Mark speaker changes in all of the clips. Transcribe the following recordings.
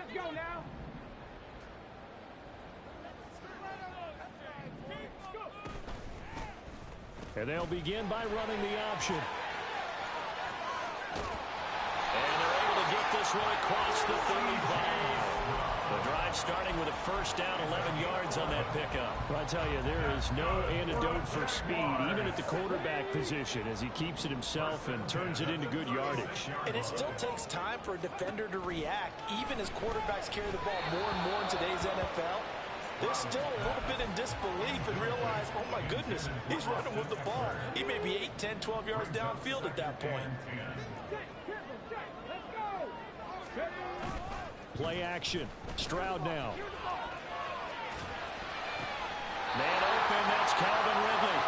Speaker 1: Let's go now.
Speaker 2: And they'll begin by running the option.
Speaker 3: And they're able to get this one across the 35. The drive starting with a first down, 11 yards on that pickup.
Speaker 2: Well, I tell you, there is no antidote for speed, even at the quarterback position, as he keeps it himself and turns it into good yardage.
Speaker 4: And it still takes time for a defender to react, even as quarterbacks carry the ball more and more in today's NFL. They're still a little bit in disbelief and realize, oh my goodness, he's running with the ball. He may be 8, 10, 12 yards downfield at that point.
Speaker 2: Play action. Stroud now.
Speaker 3: Man open, that's Calvin Ridley.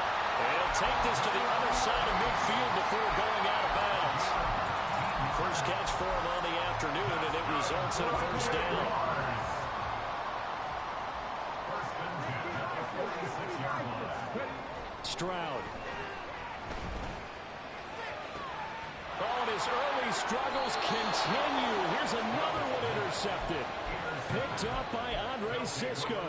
Speaker 3: He'll take this to the other side of midfield before going out of bounds. First catch for him on the afternoon, and it results in a first down.
Speaker 2: Stroud. Oh, and his early struggles continue. Here's another one intercepted. Picked up by Andre Sisco.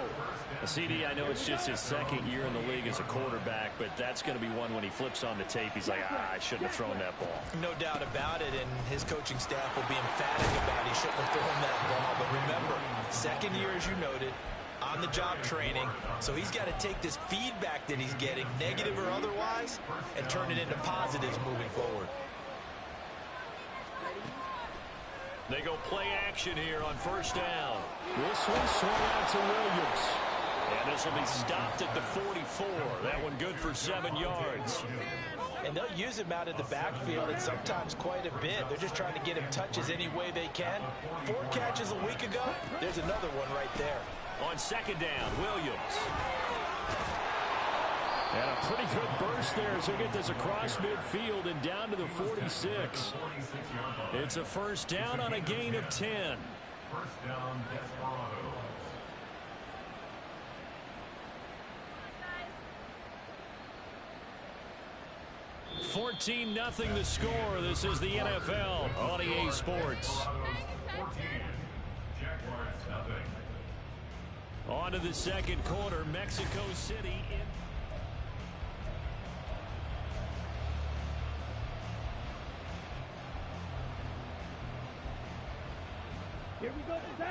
Speaker 3: CD, I know it's just his second year in the league as a quarterback, but that's going to be one when he flips on the tape. He's like, I shouldn't have thrown that ball.
Speaker 4: No doubt about it, and his coaching staff will be emphatic about he shouldn't have thrown that ball. But remember, second year, as you noted, on-the-job training, so he's got to take this feedback that he's getting, negative or otherwise, and turn it into positives moving forward.
Speaker 3: They go play action here on first down.
Speaker 2: This one swung out to Williams.
Speaker 3: And this will be stopped at the 44. That one good for 7 yards.
Speaker 4: And they'll use him out in the backfield, and sometimes quite a bit. They're just trying to get him touches any way they can. 4 catches a week ago. There's another one right there.
Speaker 3: On second down, Williams.
Speaker 2: And a pretty good burst there as he'll get this across midfield and down to the 46.
Speaker 3: It's a first down on a gain of 10.
Speaker 5: First down, Desperado.
Speaker 3: 14-0 the score. This is the NFL on EA Sports.
Speaker 5: 14, Jaguars nothing.
Speaker 3: On to the second quarter, Mexico City in.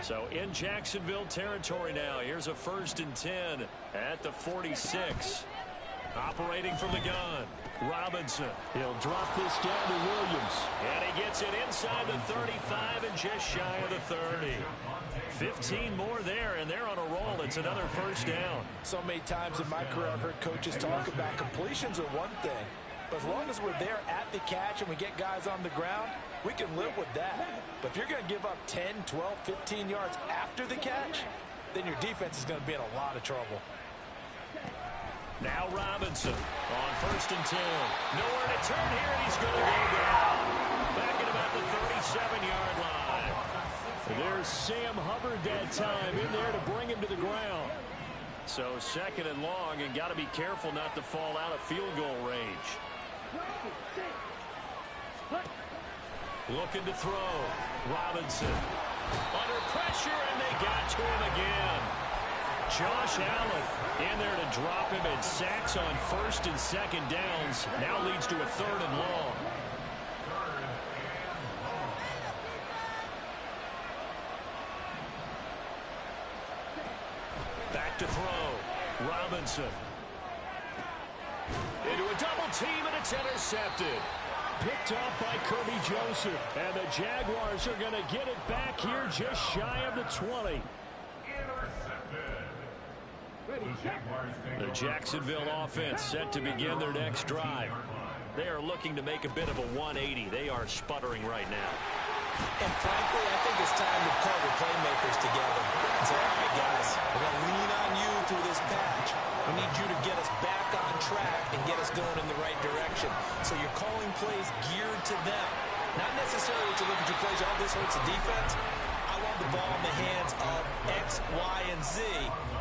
Speaker 3: So in Jacksonville territory now. Here's a 1st and 10 at the 46. Operating from the gun, Robinson.
Speaker 2: He'll drop this down to Williams.
Speaker 3: And he gets it inside the 35 and just shy of the 30. 15 more there, and they're on a roll. It's another first down.
Speaker 4: So many times in my career I've heard coaches talk about completions are one thing. But as long as we're there at the catch and we get guys on the ground, we can live with that. But if you're going to give up 10, 12, 15 yards after the catch, then your defense is going to be in a lot of trouble.
Speaker 3: Now Robinson on 1st and 10. Nowhere to turn here, and he's going to go down. Back at about the 37-yard line.
Speaker 2: There's Sam Hubbard that time in there to bring him to the ground.
Speaker 3: So 2nd and long, and got to be careful not to fall out of field goal range. Looking to throw. Robinson under pressure, and they got to him again. Josh Allen in there to drop him, and sacks on 1st and 2nd downs. Now leads to a 3rd and long. Back to throw. Robinson. Into a double team, and it's intercepted.
Speaker 2: Picked off by Kirby Joseph. And the Jaguars are going to get it back here just shy of the 20.
Speaker 3: The Jacksonville offense set to begin their next drive. They are looking to make a bit of a 180. They are sputtering right now.
Speaker 4: And frankly, I think it's time to call the playmakers together and say, all right, guys, we're going to lean on you through this patch. We need you to get us back on track and get us going in the right direction. So you're calling plays geared to them. Not necessarily to look at your plays, oh, this hurts the defense. I want the ball in the hands of X, Y, and Z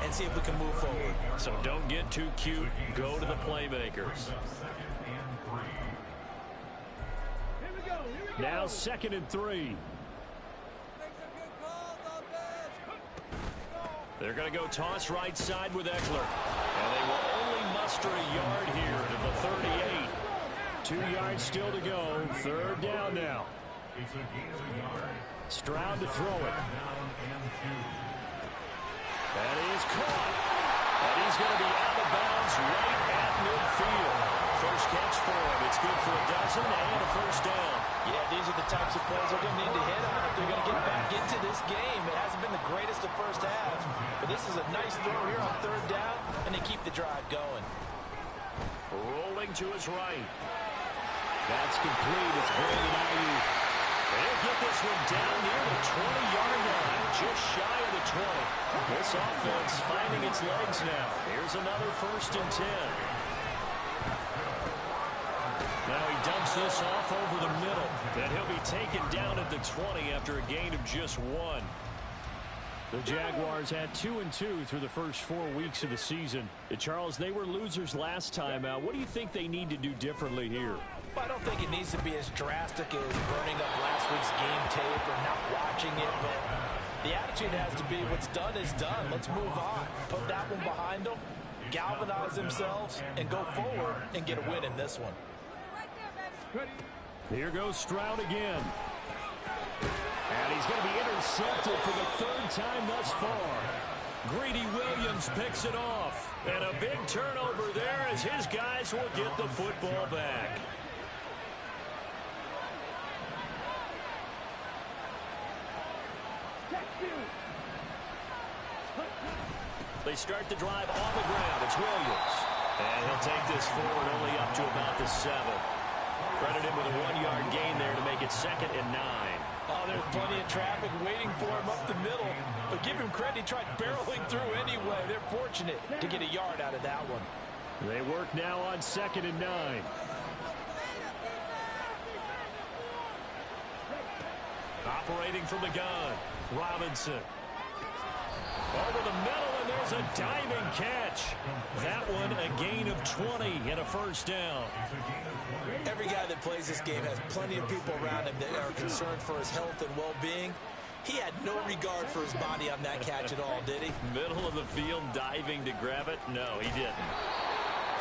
Speaker 4: and see if we can move forward.
Speaker 3: So don't get too cute. Go to the playmakers.
Speaker 2: Now 2nd and 3.
Speaker 3: They're going to go toss right side with Eckler. And they will only muster a yard here to the 38.
Speaker 2: 2 yards still to go. Third down now.
Speaker 5: It's a gain of a yard.
Speaker 2: Stroud to throw it.
Speaker 5: Down and 2.
Speaker 2: That is caught. And he's going to be out of bounds right at midfield. First catch for him. It's good for a dozen and a first down.
Speaker 4: Yeah, these are the types of plays they're going to need to hit on if they're going to get back into this game. It hasn't been the greatest of first halves, but this is a nice throw here on third down, and they keep the drive going.
Speaker 3: Rolling to his right.
Speaker 2: That's complete. It's Brandon Ayuk.
Speaker 3: They'll get this one down near the 20-yard line, just shy of the 20. This offense finding its legs now. Here's another 1st and 10. Now he dumps this off over the middle. And he'll be taken down at the 20 after a gain of just 1.
Speaker 2: The Jaguars had 2-2 through the first 4 weeks of the season. Charles, they were losers last time out. What do you think they need to do differently here?
Speaker 4: Well, I don't think it needs to be as drastic as burning up last week's game tape or not watching it, but the attitude has to be what's done is done. Let's move on. Put that one behind them, galvanize themselves, and go forward and get a win in this one.
Speaker 2: Here goes Stroud again. And he's going to be intercepted for the 3rd time thus far.
Speaker 3: Greedy Williams picks it off. And a big turnover there as his guys will get the football back. They start the drive on the ground. It's Williams. And he'll take this forward only up to about the 7. Credit him with a 1-yard gain there to make it 2nd and 9.
Speaker 4: Oh, there's plenty of traffic waiting for him up the middle. But give him credit, he tried barreling through anyway. They're fortunate to get a yard out of that one.
Speaker 2: They work now on 2nd and 9.
Speaker 3: Operating from the gun, Robinson. Over the middle, and there's a diving catch. That one a gain of 20 and a first down.
Speaker 4: Every guy that plays this game has plenty of people around him that are concerned for his health and well-being. He had no regard for his body on that catch at all, did he?
Speaker 3: Middle of the field diving to grab it? No, he didn't.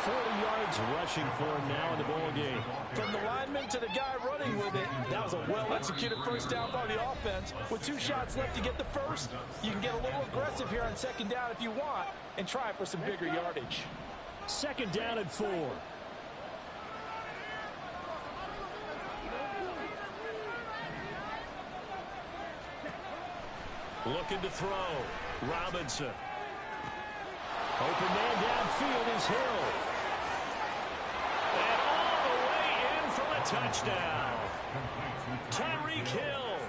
Speaker 2: 40 yards rushing for him now in the ball game.
Speaker 4: From the lineman to the guy running with it, that was a well-executed first down by the offense. With 2 shots left to get the first, you can get a little aggressive here on 2nd down if you want and try for some bigger yardage.
Speaker 2: 2nd down and 4.
Speaker 3: Looking to throw. Robinson.
Speaker 2: Open man downfield is Hill.
Speaker 3: And all the way in for a touchdown. Tyreek Hill,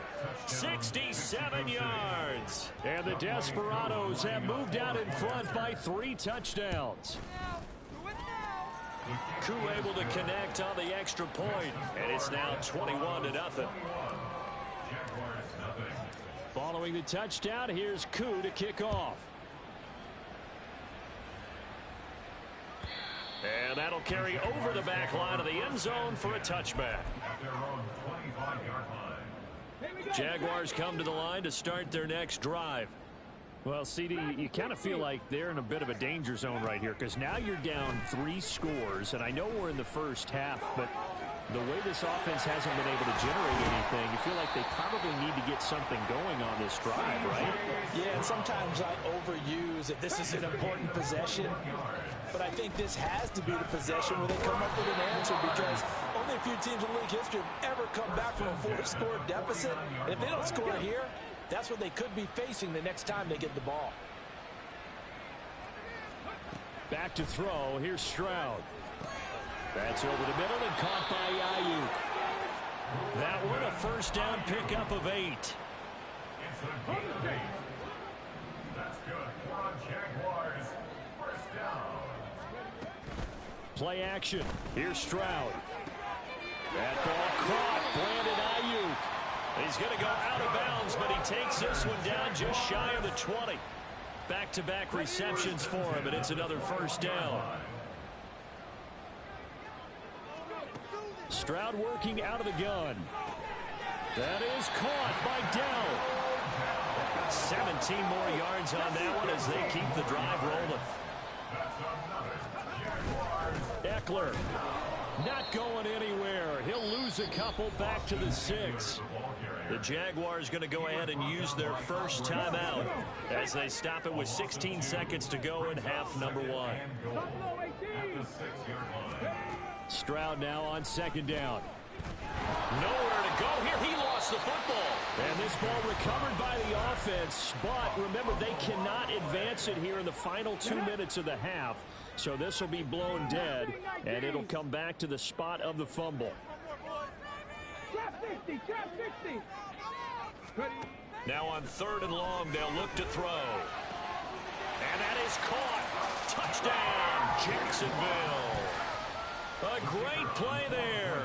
Speaker 3: 67 yards.
Speaker 2: And the Desperados have moved out in front by 3 touchdowns.
Speaker 3: Koo able to connect on the extra point, and it's now 21-0.
Speaker 2: Following the touchdown, here's Koo to kick off.
Speaker 3: And that'll carry over the back line of the end zone for a touchback. Jaguars come to the line to start their next drive.
Speaker 2: Well, CD, you kind of feel like they're in a bit of a danger zone right here because now you're down 3 scores, and I know we're in the first half, but the way this offense hasn't been able to generate anything, you feel like they probably need to get something going on this drive, right?
Speaker 4: Yeah, and sometimes I overuse that this is an important possession, but I think this has to be the possession where they come up with an answer because only a few teams in league history have ever come back from a 4-score deficit. And if they don't score here, that's what they could be facing the next time they get the ball.
Speaker 2: Back to throw. Here's Stroud. That's over the middle and caught by Ayuk.
Speaker 3: That one a first down pickup of 8.
Speaker 5: It's a gain of 8. That's good for Jaguars. First down.
Speaker 2: Play action. Here's Stroud. That ball caught. Brandon Ayuk.
Speaker 3: He's going to go out of bounds, but he takes this one down just shy of the 20. Back-to-back receptions for him, and it's another first down.
Speaker 2: Stroud working out of the gun. That is caught by Dell.
Speaker 3: 17 more yards on that one as they keep the drive rolling. Eckler not going anywhere. He'll lose a couple back to the 6. The Jaguars going to go ahead and use their first timeout as they stop it with 16 seconds to go in half number 1.
Speaker 2: Stroud now on second down.
Speaker 3: Nowhere to go here. He lost the football.
Speaker 2: And this ball recovered by the offense, but remember, they cannot advance it here in the final 2 minutes of the half. So this will be blown dead, and it'll come back to the spot of the fumble.
Speaker 3: Now on 3rd and long, they'll look to throw. And that is caught. Touchdown, Jacksonville. A great play there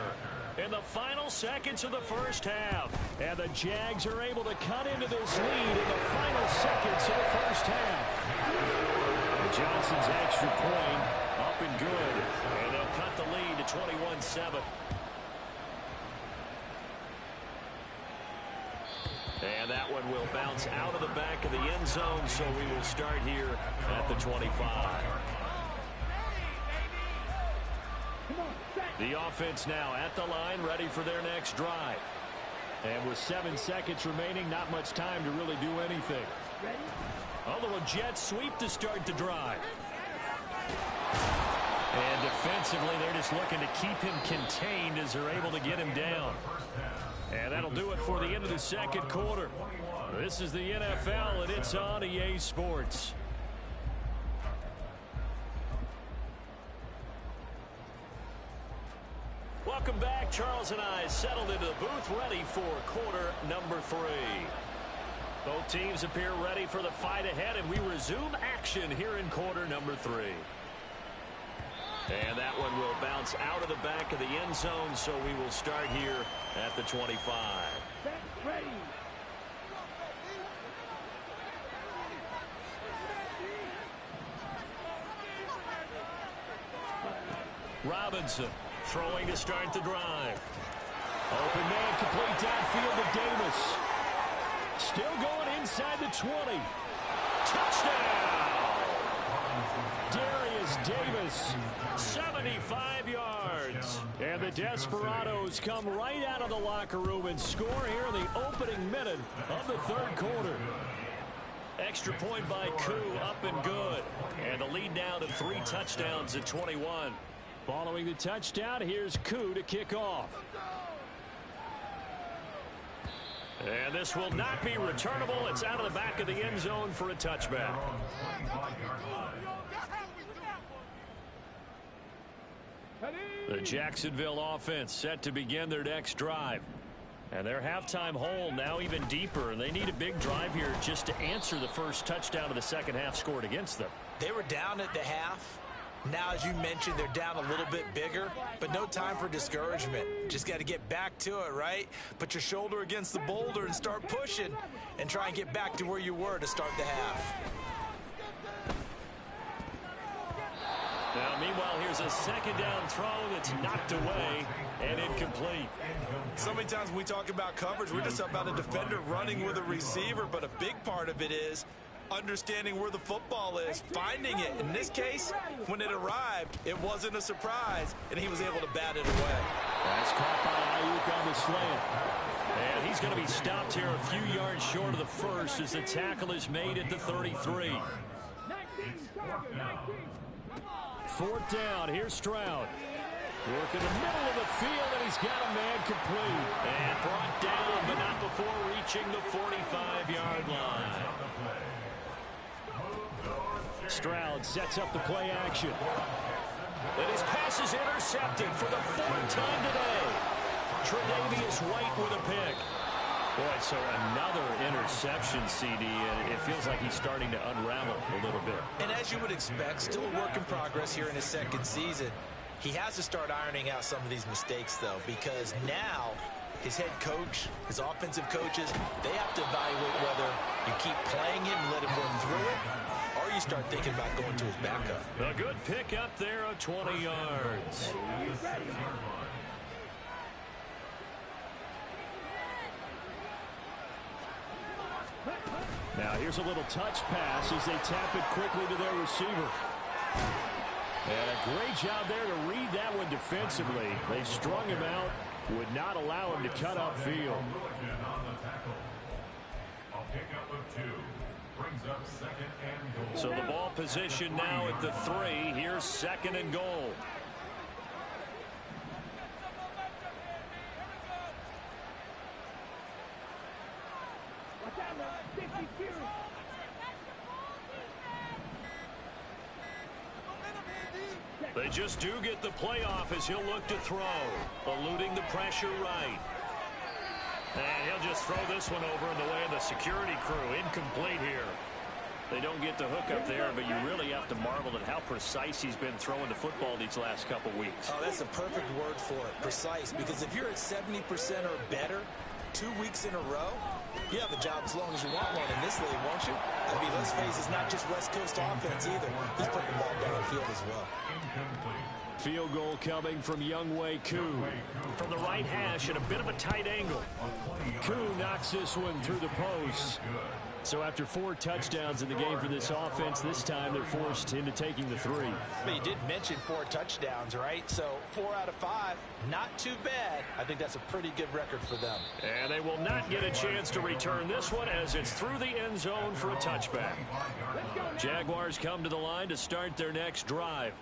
Speaker 3: in the final seconds of the first half. And the Jags are able to cut into this lead in the final seconds of the first half. Johnson's extra point up and good. And they'll cut the lead to 21-7. And that one will bounce out of the back of the end zone, so we will start here at the 25.
Speaker 2: The offense now at the line, ready for their next drive. And with 7 seconds remaining, not much time to really do anything.
Speaker 3: A little jet sweep to start the drive.
Speaker 2: And defensively, they're just looking to keep him contained as they're able to get him down.
Speaker 3: And that'll do it for the end of the second quarter. This is the NFL, and it's on EA Sports. Welcome back. Charles and I settled into the booth, ready for quarter number 3. Both teams appear ready for the fight ahead, and we resume action here in quarter number 3. And that one will bounce out of the back of the end zone, so we will start here at the 25. Robinson throwing to start the drive.
Speaker 2: Open man, complete downfield to Davis. Still going inside the 20.
Speaker 3: Touchdown!
Speaker 2: Darius Davis.
Speaker 3: 75 yards.
Speaker 2: And the Desperados come right out of the locker room and score here in the opening minute of the third quarter.
Speaker 3: Extra point by Koo, up and good. And the lead now to 3 touchdowns at 21.
Speaker 2: Following the touchdown, here's Koo to kick off.
Speaker 3: And this will not be returnable. It's out of the back of the end zone for a touchback. The Jacksonville offense set to begin their next drive. And their halftime hole now even deeper. And they need a big drive here just to answer the first touchdown of the second half scored against them.
Speaker 4: They were down at the half. Now, as you mentioned, they're down a little bit bigger, but no time for discouragement. Just got to get back to it, right? Put your shoulder against the boulder and start pushing and try and get back to where you were to start the half.
Speaker 3: Now, meanwhile, here's a second down throw that's knocked away and incomplete.
Speaker 4: So many times when we talk about coverage, we're just about a defender running with a receiver, but a big part of it is understanding where the football is, finding it. In this case, when it arrived, it wasn't a surprise, and he was able to bat it away.
Speaker 2: That's caught by Ayuk on the slant.
Speaker 3: And he's going to be stopped here a few yards short of the first as the tackle is made at the 33.
Speaker 2: Fourth down, here's Stroud. Work in the middle of the field, and he's got a man complete.
Speaker 3: And brought down, but not before reaching the 45-yard line.
Speaker 2: Stroud sets up the play action.
Speaker 3: And his pass is intercepted for the 4th time today. Tre'Davious White with a pick. Boy, so another interception, CD, and it feels like he's starting to unravel a little bit.
Speaker 4: And as you would expect, still a work in progress here in his second season. He has to start ironing out some of these mistakes, though, because now his head coach, his offensive coaches, they have to evaluate whether you keep playing him and let him work through it, or you start thinking about going to his backup.
Speaker 3: A good pick up there of 20 yards.
Speaker 2: Now here's a little touch pass as they tap it quickly to their receiver. And a great job there to read that one defensively. They strung him out, would not allow him to cut upfield.
Speaker 3: So the ball position now at the 3. Here's 2nd and goal. They just do get the playoff as he'll look to throw. Eluding the pressure right. And he'll just throw this one over in the way of the security crew. Incomplete here. They don't get the hook up there, but you really have to marvel at how precise he's been throwing the football these last couple weeks.
Speaker 4: Oh, that's a perfect word for it, precise. Because if you're at 70% or better 2 weeks in a row, you have a job as long as you want one in this league, won't you? I mean, let's face it, it's not just West Coast offense either. He's putting the ball downfield as well.
Speaker 2: Field goal coming from Younghoe Koo.
Speaker 3: From the right hash at a bit of a tight angle.
Speaker 2: Koo knocks this one through the post. So after 4 touchdowns in the game for this offense, this time they're forced into taking the 3.
Speaker 4: But you did mention 4 touchdowns, right? So 4 out of 5, not too bad. I think that's a pretty good record for them.
Speaker 3: And they will not get a chance to return this one as it's through the end zone for a touchback.
Speaker 2: Jaguars come to the line to start their next drive.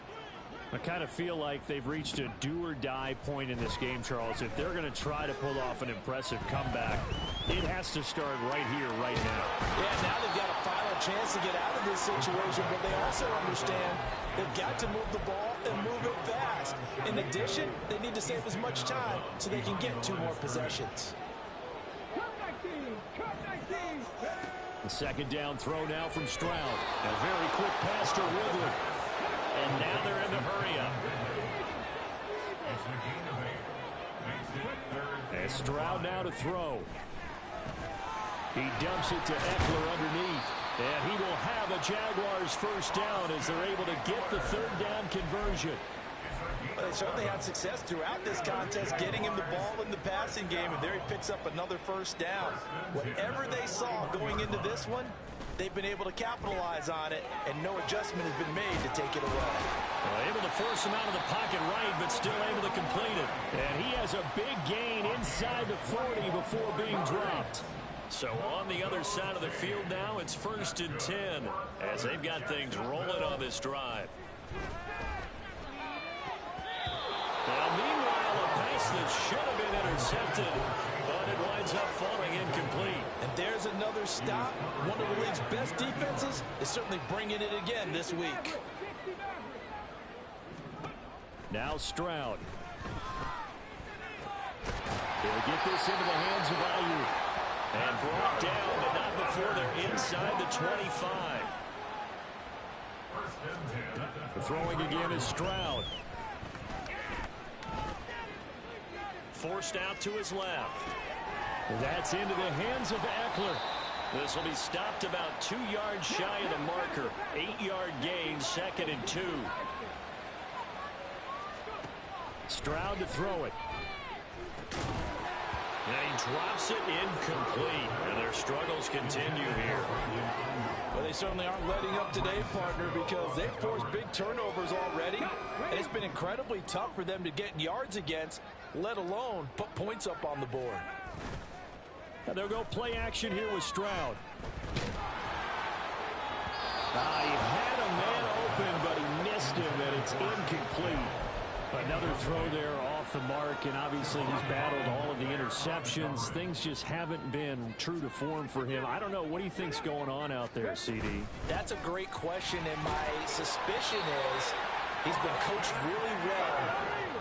Speaker 2: I kind of feel like they've reached a do-or-die point in this game, Charles. If they're going to try to pull off an impressive comeback, it has to start right here, right now.
Speaker 4: Yeah, now they've got a final chance to get out of this situation, but they also understand they've got to move the ball and move it fast. In addition, they need to save as much time so they can get 2 more possessions.
Speaker 2: The 2nd down throw now from Stroud. A very quick pass to Ridley.
Speaker 3: And now they're in the hurry-up.
Speaker 2: And Stroud now to throw. He dumps it to Eckler underneath. And he will have a Jaguars first down as they're able to get the 3rd down conversion.
Speaker 4: Well, they certainly had success throughout this contest, getting him the ball in the passing game, and there he picks up another first down. Whatever they saw going into this one, they've been able to capitalize on it, and no adjustment has been made to take it away.
Speaker 2: Well, able to force him out of the pocket right, but still able to complete it. And he has a big gain inside the 40 before being dropped.
Speaker 3: So on the other side of the field now, it's 1st and 10 as they've got things rolling on this drive. Now, meanwhile, a pass that should have been intercepted, but it winds up falling incomplete.
Speaker 4: And there's another stop. One of the league's best defenses is certainly bringing it again this week.
Speaker 2: Now Stroud. He'll get this into the hands of Ayuk.
Speaker 3: And brought down, but not before they're inside the 25.
Speaker 2: The throwing again is Stroud.
Speaker 3: Forced out to his left.
Speaker 2: That's into the hands of Eckler.
Speaker 3: This will be stopped about 2 yards shy of the marker. 8-yard gain, 2nd and 2.
Speaker 2: Stroud to throw it.
Speaker 3: And he drops it incomplete. And their struggles continue here.
Speaker 4: Well, they certainly aren't letting up today, partner, because they've forced big turnovers already. And it's been incredibly tough for them to get yards against, let alone put points up on the board.
Speaker 2: And they'll go play action here with Stroud. He had a man open, but he missed him, and it's incomplete. Another throw there off the mark, and obviously he's battled all of the interceptions. Things just haven't been true to form for him. I don't know. What do you think's going on out there, CD?
Speaker 4: That's a great question, and my suspicion is he's been coached really well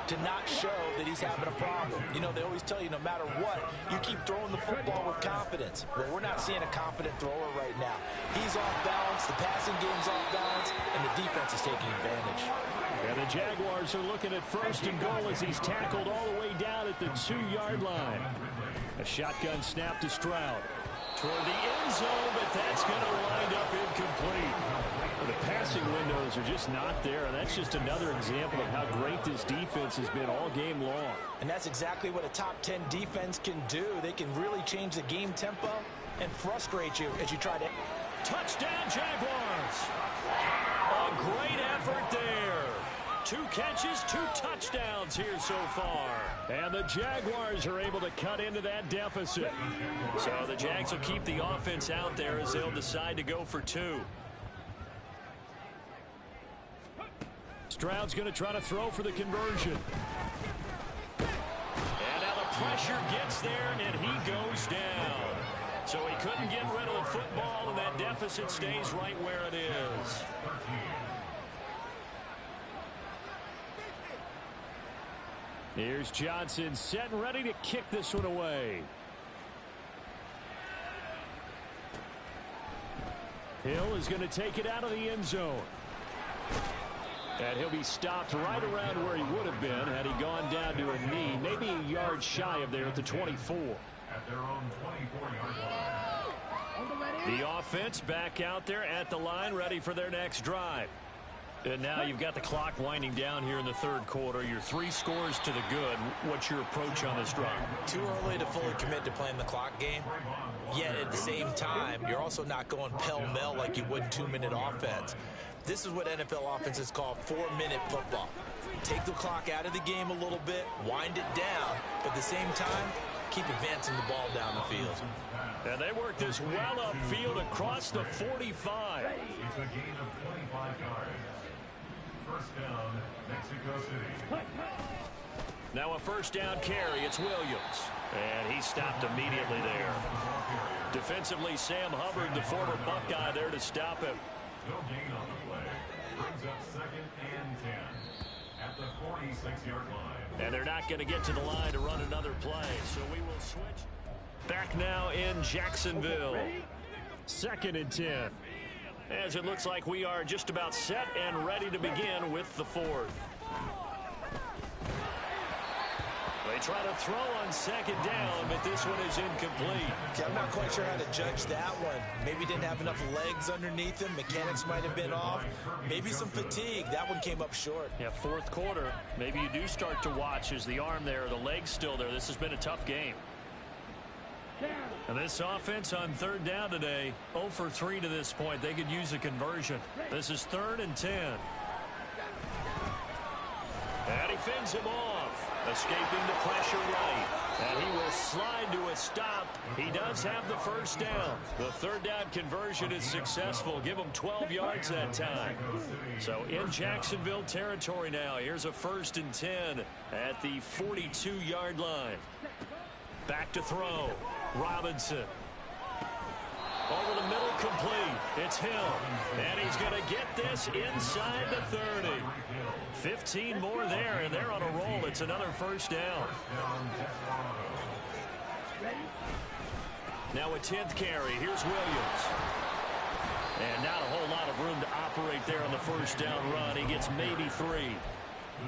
Speaker 4: to not show that he's having a problem. You know, they always tell you no matter what, you keep throwing the football with confidence. Well, we're not seeing a confident thrower right now. He's off balance, the passing game's off balance, and the defense is taking advantage.
Speaker 2: And the Jaguars are looking at 1st and goal as he's tackled all the way down at the 2-yard line. A shotgun snap to Stroud.
Speaker 3: Toward the end zone, but that's going to wind up incomplete.
Speaker 2: The passing windows are just not there, and that's just another example of how great this defense has been all game long.
Speaker 4: And that's exactly what a top 10 defense can do. They can really change the game tempo and frustrate you as you try to...
Speaker 3: Touchdown, Jaguars. A great effort there. 2 catches, 2 touchdowns here so far. And the Jaguars are able to cut into that deficit. So the Jags will keep the offense out there as they'll decide to go for 2. Stroud's going to try to throw for the conversion. And now the pressure gets there, and he goes down. So he couldn't get rid of the football, and that deficit stays right where it is. Here's Johnson set and ready to kick this one away. Hill is going to take it out of the end zone. And he'll be stopped right around where he would have been had he gone down to a knee, maybe a yard shy of there at the 24.
Speaker 5: At their own 24-yard line.
Speaker 3: The offense back out there at the line, ready for their next drive. And now you've got the clock winding down here in the 3rd quarter. You're 3 scores to the good. What's your approach on this drive?
Speaker 4: Too early to fully commit to playing the clock game. Yet at the same time, you're also not going pell-mell like you would in 2-minute offense. This is what NFL offenses call 4-minute football. Take the clock out of the game a little bit, wind it down, but at the same time, keep advancing the ball down the field.
Speaker 3: And they work this well upfield across the 45.
Speaker 5: It's a gain of 25 yards. First down, Mexico City.
Speaker 3: Now a first down carry. It's Williams. And he stopped immediately there. Defensively, Sam Hubbard, the former Buckeye, there to stop him.
Speaker 5: No gain on the play. Brings up 2nd and 10 at the 46-yard line.
Speaker 3: And they're not going to get to the line to run another play. So we will switch. Back now in Jacksonville. 2nd and 10. As it looks like we are just about set and ready to begin with the 4th. They try to throw on 2nd down, but this one is incomplete.
Speaker 4: Okay, I'm not quite sure how to judge that one. Maybe didn't have enough legs underneath him. Mechanics might have been off. Maybe some fatigue. That one came up short.
Speaker 3: Yeah, 4th quarter. Maybe you do start to watch as the arm there, the leg's still there. This has been a tough game. And this offense on 3rd down today, 0 for 3 to this point. They could use a conversion. This is 3rd and 10. And he fends him off, escaping the pressure right. And he will slide to a stop. He does have the first down. The 3rd down conversion is successful. Give him 12 yards that time. So in Jacksonville territory now. Here's a 1st and 10 at the 42-yard line. Back to throw. Robinson. Over the middle, complete. It's Hill. And he's going to get this inside the 30. 15 more there, and they're on a roll. It's another first down. Now a 10th carry. Here's Williams. And not a whole lot of room to operate there on the first down run. He gets maybe 3.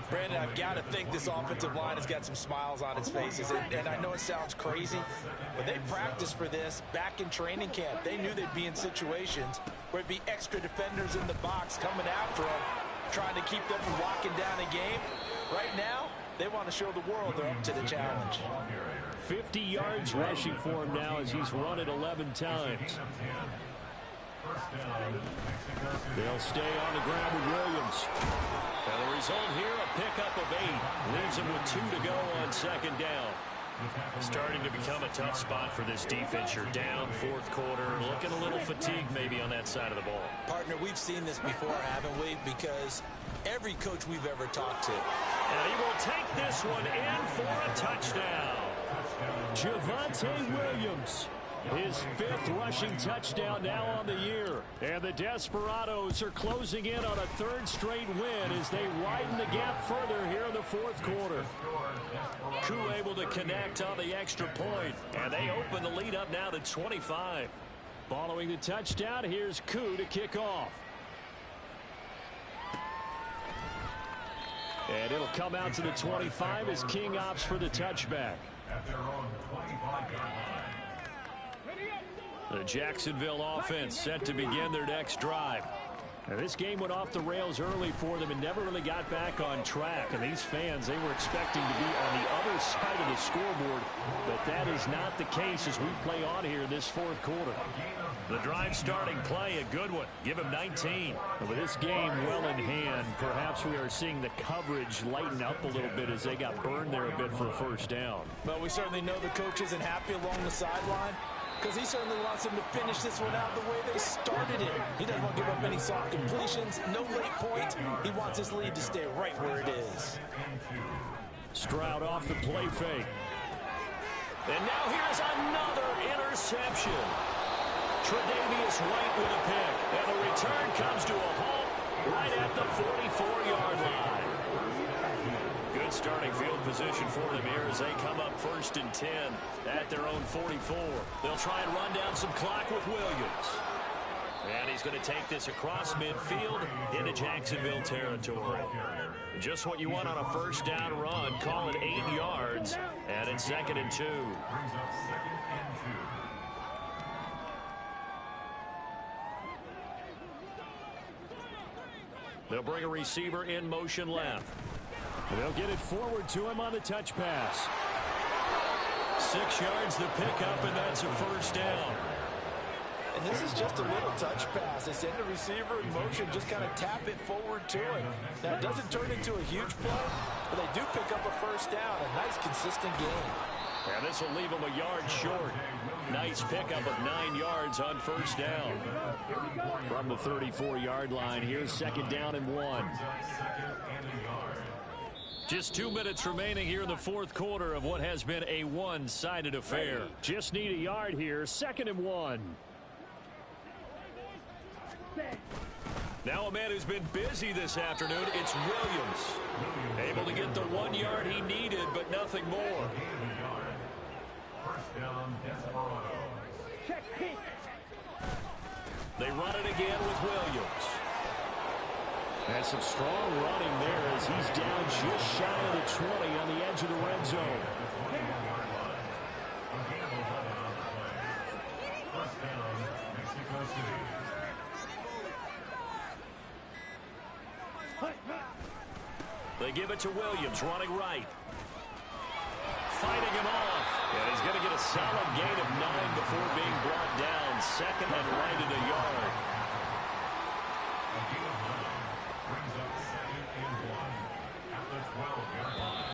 Speaker 4: Brandon, I've got to think this offensive line has got some smiles on its faces. And I know it sounds crazy, but they practiced for this back in training camp. They knew they'd be in situations where it'd be extra defenders in the box coming after them, trying to keep them from locking down a game. Right now, they want to show the world they're up to the challenge.
Speaker 3: 50 yards rushing for him now as he's run it 11 times. They'll stay on the ground with Williams. And the result here, a pickup of 8. Leaves him with 2 to go on 2nd down. Starting to become a tough spot for this defense. You're down 4th quarter, looking a little fatigued maybe on that side of the ball.
Speaker 4: Partner, we've seen this before, haven't we? Because every coach we've ever talked to.
Speaker 3: And he will take this one in for a touchdown. Javonte Williams. His 5th rushing touchdown now on the year. And the Desperados are closing in on a 3rd straight win as they widen the gap further here in the 4th quarter. Koo able to connect on the extra point. And they open the lead up now to 25. Following the touchdown, here's Koo to kick off. And it'll come out to the 25 as King opts for the touchback.
Speaker 5: At their own 25-yard line.
Speaker 3: The Jacksonville offense set to begin their next drive.
Speaker 2: Now, this game went off the rails early for them and never really got back on track. And these fans, they were expecting to be on the other side of the scoreboard, but that is not the case as we play on here this fourth quarter.
Speaker 3: The drive starting play, a good one. Give him 19.
Speaker 2: And with this game well in hand, perhaps we are seeing the coverage lighten up a little bit as they got burned there a bit for a first down.
Speaker 4: But we certainly know the coach isn't happy along the sideline, because he certainly wants them to finish this one out the way they started it. He doesn't want to give up any soft completions, no late points. He wants his lead to stay right where it is.
Speaker 2: Stroud off the play fake.
Speaker 3: And now here's another interception. Tre'Davious White with a pick. And the return comes to a halt right at the 44-yard line. Good starting field position for them here as they come up 1st and 10 at their own 44. They'll try and run down some clock with Williams. And he's going to take this across midfield into Jacksonville territory. Just what you want on a first down run. Call it 8 yards. And it's 2nd and 2. They'll bring a receiver in motion left.
Speaker 2: They'll get it forward to him on the touch pass.
Speaker 3: 6 yards the pickup, and that's a first down.
Speaker 4: And this is just a little touch pass. They send the receiver in motion, just kind of tap it forward to him. Now, it doesn't turn into a huge play, but they do pick up a first down. A nice, consistent gain.
Speaker 3: And this will leave them a yard short. Nice pickup of 9 yards on first down.
Speaker 2: From the 34-yard line, here's 2nd down and 1.
Speaker 3: Just 2 minutes remaining here in the fourth quarter of what has been a one-sided affair.
Speaker 2: Just need a yard here, 2nd and 1.
Speaker 3: Now a man who's been busy this afternoon, it's Williams. Able to get the 1 yard he needed, but nothing more. They run it again with Williams.
Speaker 2: That's some strong running there as he's down just shy of the 20 on the edge of the red zone.
Speaker 3: They give it to Williams, running right. Fighting him off. And he's going to get a solid gain of 9 before being brought down. 2nd and right at a yard.
Speaker 5: Brings up 2nd and 1 at the 12-yard line.